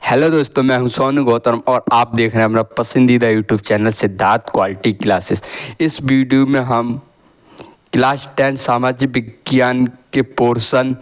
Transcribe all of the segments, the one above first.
Hello दोस्तों, मैं हूं सोनू गौतम और आप देख रहे हैं अपना पसंदीदा YouTube channel Siddharth quality classes. इस वीडियो में हम क्लास 10 सामाजिक विज्ञान के पोर्शन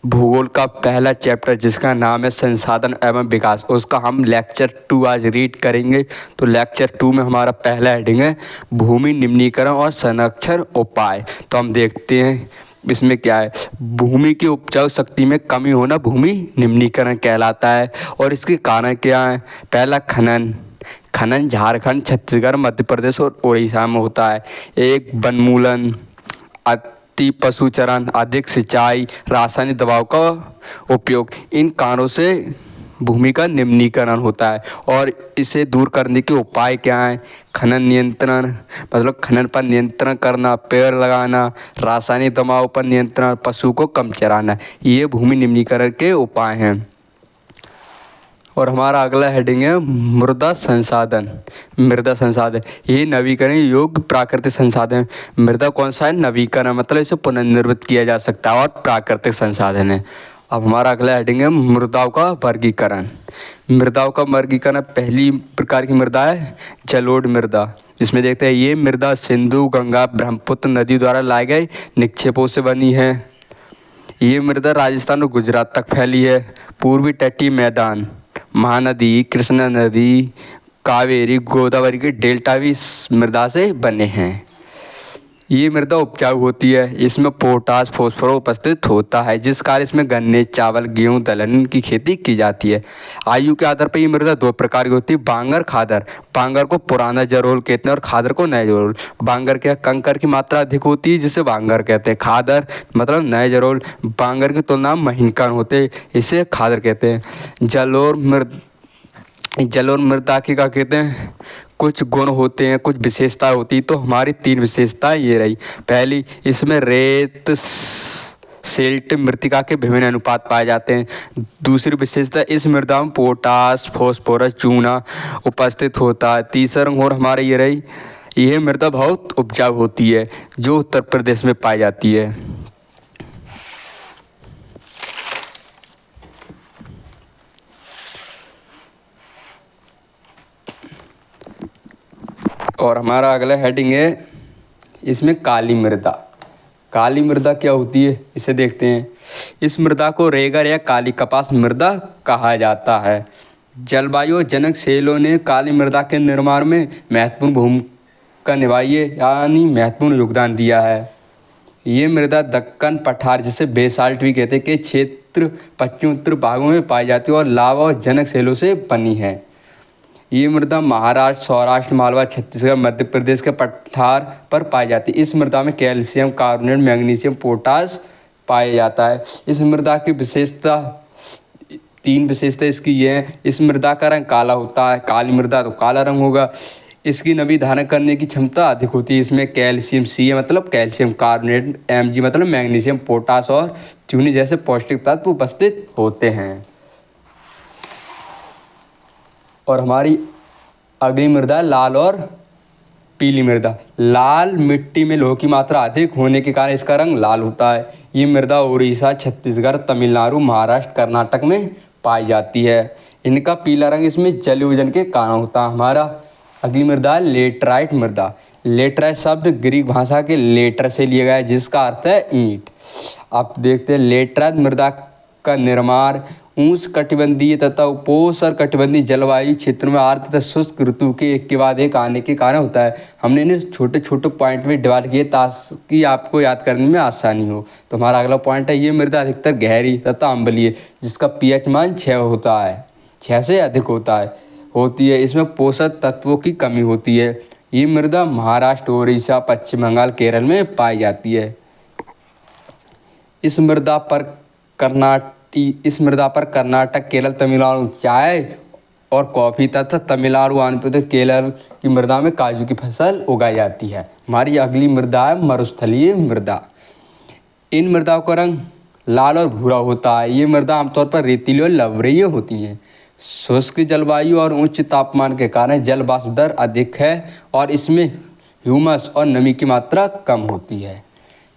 भूगोल का पहला चैप्टर जिसका नाम है संसाधन एवं विकास, उसका हम लेक्चर 2 आज रीड करेंगे। तो लेक्चर 2 में हमारा पहला हेडिंग है भूमि निम्नीकरण और संरक्षण उपाय। तो हम देखते हैं इसमें क्या है। भूमि की उपजाऊ शक्ति में कमी होना भूमि निम्नीकरण कहलाता है और इसके कारण क्या है। पहला खनन झारखंड, छत्तीसगढ़, मध्य प्रदेश और उड़ीसा में होता है। एक वनमूलन, अति पशुचरण, अधिक सिंचाई, रासायनिक दवाओं का उपयोग, इन कारणों से भूमि का निम्नीकरण होता है। और इसे दूर करने के उपाय क्या हैं। खनन नियंत्रण, मतलब खनन पर नियंत्रण करना, पेड़ लगाना, रासायनिक दवाओं पर नियंत्रण, पशु को कम चराना, ये भूमि निम्नीकरण के उपाय हैं। और हमारा अगला हेडिंग है मृदा संसाधन। ये नवीकरण योग्य प्राकृतिक संसाधन। मृदा कौन सा है? नवीकरण, मतलब इसे पुनर्निर्मित किया जा सकता है और प्राकृतिक संसाधन है। अब हमारा अगला हेडिंग है मृदाओं का वर्गीकरण। पहली प्रकार की मृदा है जलोढ़ मृदा, जिसमें देखते हैं ये मृदा सिंधु, गंगा, ब्रह्मपुत्र नदी द्वारा लाए गए निक्षेपों से बनी है। ये मृदा राजस्थान और गुजरात तक फैली है। पूर्वी तटीय मैदान, महानदी, कृष्णा नदी, कावेरी, गोदावरी के डेल्टा भी इस मृदा से बने हैं। ये मृदा उपजाऊ होती है, इसमें पोटास, फॉस्फोरस उपस्थित होता है, जिस कारण इसमें गन्ने, चावल, गेहूं, दलहन की खेती की जाती है। आयु के आधार पर ये मृदा दो प्रकार की होती है, बांगर, खादर। बांगर को पुराना जरोल कहते हैं और खादर को नए जरोल। बांगर क्या, कंकर की मात्रा अधिक होती है जिसे बांगर कहते हैं। खादर मतलब नए जरोल, बांगर की तुलना में महीन कण होते हैं, इसे खादर कहते हैं। जलोढ़ मृदा की क्या कहते हैं, कुछ गुण होते हैं, कुछ विशेषताएं होती। तो हमारी 3 विशेषताएं ये रही। पहली, इसमें रेत सिल्ट मृतिका के विभिन्न अनुपात पाए जाते हैं। दूसरी विशेषता, इस मृदा में पोटास, फॉस्फोरस, चूना उपस्थित होता है। तीसरा और हमारे ये रही, यह मृदा बहुत उपजाऊ होती है, जो उत्तर प्रदेश में पाई जाती है। और हमारा अगला हेडिंग है इसमें काली मृदा। काली मृदा क्या होती है इसे देखते हैं। इस मृदा को रेगर या काली कपास मृदा कहा जाता है। जलवायु जनक सेलों ने काली मृदा के निर्माण में महत्वपूर्ण भूमिका निभाई है, यानी महत्वपूर्ण योगदान दिया है। ये मृदा दक्कन पठार, जिसे बेसाल्ट भी कहते हैं, के क्षेत्र पश्चिम उत्तर भागों में पाई जाती है और लावा और जनक सेलों से बनी है। ये मृदा महाराष्ट्र, सौराष्ट्र, मालवा, छत्तीसगढ़, मध्य प्रदेश के पठार पर पाई जाती है। इस मृदा में कैल्शियम कार्बोनेट, मैग्नीशियम, पोटास पाया जाता है। इस मृदा की विशेषता, 3 विशेषता इसकी ये है। इस मृदा का रंग काला होता है, काली मृदा तो काला रंग होगा। इसकी नमी धारण करने की क्षमता अधिक होती है। इसमें कैल्शियम, सी मतलब कैल्शियम कार्बोनेट, Mg मतलब मैग्नीशियम, पोटास और चूने जैसे पौष्टिक तत्व उपस्थित होते हैं। और हमारी अगली मृदा लाल और पीली मृदा। लाल मिट्टी में लोह की मात्रा अधिक होने के कारण इसका रंग लाल होता है। ये मृदा उड़ीसा, छत्तीसगढ़, तमिलनाडु, महाराष्ट्र, कर्नाटक में पाई जाती है। इनका पीला रंग इसमें जलयोजन के कारण होता है। हमारा अगली मृदा लेटराइट मृदा। लेटराइट शब्द ग्रीक भाषा के लेटर से लिया गया है, जिसका अर्थ है ईंट। आप देखते हैं लेटराइट मृदा का निर्माण उष्ण कटिबंधीय तथा उपोष्ण कटिबंधीय जलवायु क्षेत्र में आर्द्र तथा शुष्क ऋतु के एक के बाद एक आने के कारण होता है। हमने इन्हें छोटे छोटे पॉइंट में डिवाइड किए ताकि आपको याद करने में आसानी हो। तो हमारा अगला पॉइंट है, ये मृदा अधिकतर गहरी तथा अम्लीय, जिसका pH मान 6 होता है, 6 से अधिक होती है। इसमें पोषक तत्वों की कमी होती है। ये मृदा महाराष्ट्र, उड़ीसा, पश्चिम बंगाल, केरल में पाई जाती है। इस मृदा पर कर्नाटक, केरल, तमिलनाडु चाय और कॉफ़ी तथा तमिलनाडु, आंध्र प्रदेश, केरल की मृदा में काजू की फसल उगाई जाती है। हमारी अगली मृदा है मरुस्थलीय मृदा। इन मृदाओं का रंग लाल और भूरा होता है। ये मृदा आमतौर पर रेतीली और लवणीय होती हैं। शुष्क जलवायु और उच्च तापमान के कारण जल वाष्प दर अधिक है और इसमें ह्यूमस और नमी की मात्रा कम होती है।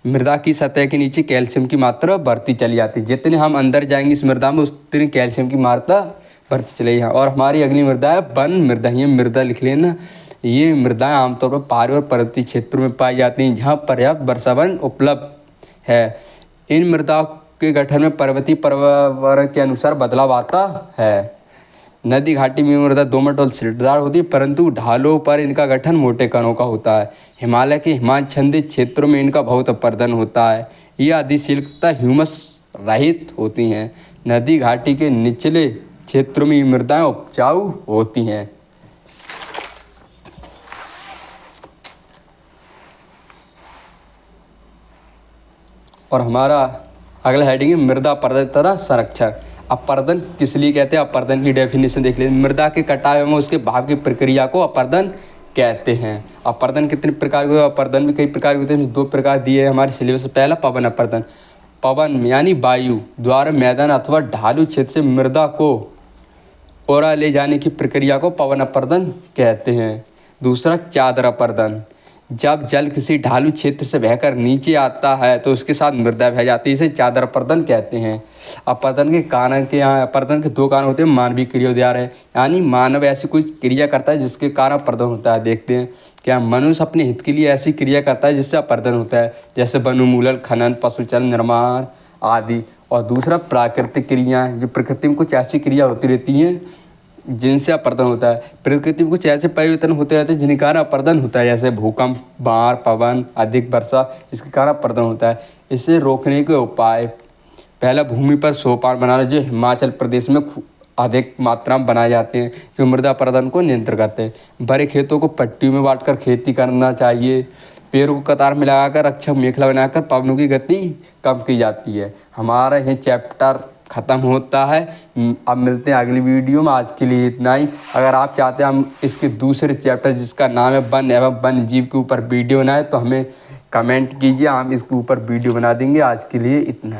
मृदा की सतह के नीचे कैल्शियम की मात्रा बढ़ती चली जाती है। जितने हम अंदर जाएंगे इस मृदा में उतनी कैल्शियम की मात्रा बढ़ते चले यहाँ। और हमारी अगली मृदा है वन मृदा। ये मृदा लिख लेना। ये मृदाएं आमतौर पर पहाड़ी और पर्वतीय क्षेत्रों में पाई जाती हैं जहाँ पर्याप्त वर्षावन उपलब्ध है। इन मृदाओं के गठन में पर्वतीय पर्यावरण के अनुसार बदलाव आता है। नदी घाटी में मृदा दोमट और छिटदार होती है, परंतु ढालों पर इनका गठन मोटे कणों का होता है। हिमालय के हिमाच्छादित क्षेत्रों में इनका बहुत अपर्दन होता है। ये अधिशील तथा ह्यूमस रहित होती हैं। नदी घाटी के निचले क्षेत्रों में मृदाएं उपजाऊ होती हैं। और हमारा अगला हेडिंग है मृदा अपरदन तथा संरक्षण। अपरदन किस लिए कहते हैं? अपरदन की डेफिनेशन देख लेते हैं। मृदा के कटाव एवं उसके भाव की प्रक्रिया को अपरदन कहते हैं। अपरदन कितने प्रकार के? अपरदन भी कई प्रकार के होते हैं। 2 प्रकार दिए हैं हमारे सिलेबस में। पहला पवन अपरदन। पवन यानी वायु द्वारा मैदान अथवा ढालू क्षेत्र से मृदा को ओरा ले जाने की प्रक्रिया को पवन अपरदन कहते हैं। दूसरा चादर अपरदन। जब जल किसी ढालू क्षेत्र से बहकर नीचे आता है तो उसके साथ मृदा बह जाती है। इसे चादर अपरदन कहते हैं। अपरदन के कारण के यहाँ अपरदन के 2 कारण होते हैं। मानवीय क्रिया द्वारा है, यानी मानव ऐसी कोई क्रिया करता है जिसके कारण अपरदन होता है। देखते हैं क्या मनुष्य अपने हित के लिए ऐसी क्रिया करता है जिससे अपरदन होता है, जैसे वनोन्मूलन, खनन, पशुचल निर्माण आदि। और दूसरा प्राकृतिक क्रियाएँ, जो प्रकृति में कुछ ऐसी क्रिया होती रहती हैं जिनसे अपरदन होता है। प्रकृति में कुछ ऐसे परिवर्तन होते रहते हैं जिनके कारण अपरदन होता है, जैसे भूकंप, बाढ़, पवन, अधिक वर्षा, इसके कारण अपरदन होता है। इसे रोकने के उपाय: पहला, भूमि पर सोपान बनाना, जो हिमाचल प्रदेश में अधिक मात्रा में बनाए जाते हैं, जो मृदा अपरदन को नियंत्रित करते हैं। बड़े खेतों को पट्टियों में बांटकर खेती करना चाहिए। पेड़ों को कतार में लगाकर रक्षक मेखला बनाकर पवनों की गति कम की जाती है। हमारा यह चैप्टर ख़त्म होता है। अब मिलते हैं अगली वीडियो में। आज के लिए इतना ही। अगर आप चाहते हैं हम इसके दूसरे चैप्टर जिसका नाम है वन एवं वन्य जीव के ऊपर वीडियो बनाए तो हमें कमेंट कीजिए, हम इसके ऊपर वीडियो बना देंगे। आज के लिए इतना ही।